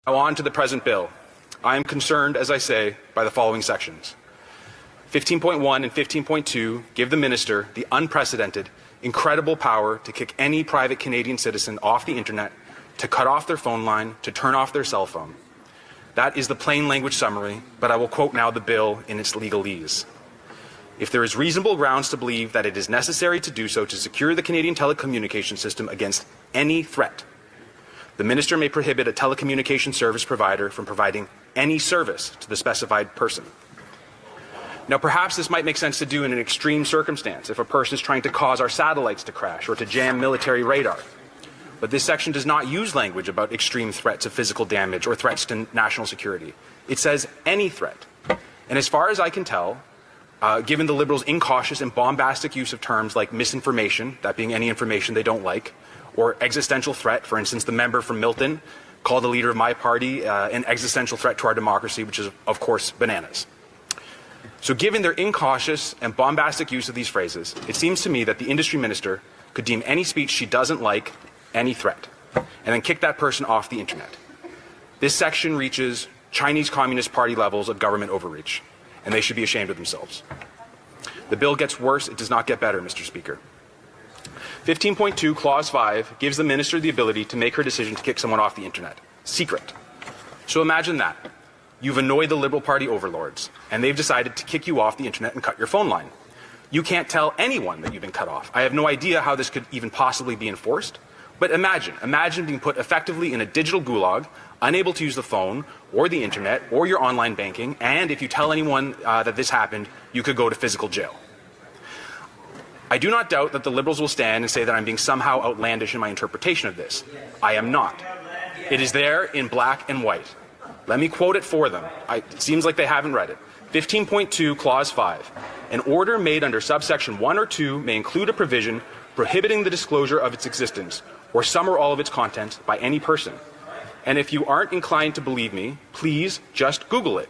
Now on to the present bill. I am concerned, as I say, by the following sections. 15.1 and 15.2 give the minister the unprecedented, incredible power to kick any private Canadian citizen off the internet, to cut off their phone line, to turn off their cell phone. That is the plain language summary, but I will quote now the bill in its legalese. If there is reasonable grounds to believe that it is necessary to do so to secure the Canadian telecommunication system against any threat, the minister may prohibit a telecommunication service provider from providing any service to the specified person. Now, perhaps this might make sense to do in an extreme circumstance, if a person is trying to cause our satellites to crash or to jam military radar. But this section does not use language about extreme threats of physical damage or threats to national security. It says any threat. And as far as I can tell, given the Liberals' incautious and bombastic use of terms like misinformation, that being any information they don't like, or existential threat, for instance, the member from Milton called the leader of my party an existential threat to our democracy, which is, of course, bananas. So given their incautious and bombastic use of these phrases, it seems to me that the industry minister could deem any speech she doesn't like any threat, and then kick that person off the internet. This section reaches Chinese Communist Party levels of government overreach, and they should be ashamed of themselves. The bill gets worse, it does not get better, Mr. Speaker. 15.2, Clause 5, gives the minister the ability to make her decision to kick someone off the internet. Secret. So imagine that. You've annoyed the Liberal Party overlords, and they've decided to kick you off the internet and cut your phone line. You can't tell anyone that you've been cut off. I have no idea how this could even possibly be enforced, but imagine being put effectively in a digital gulag, unable to use the phone or the internet or your online banking, and if you tell anyone that this happened, you could go to physical jail. I do not doubt that the Liberals will stand and say that I'm being somehow outlandish in my interpretation of this. I am not. It is there in black and white. Let me quote it for them. It seems like they haven't read it. 15.2, Clause 5. An order made under subsection 1 or 2 may include a provision prohibiting the disclosure of its existence or some or all of its content by any person. And if you aren't inclined to believe me, please just Google it.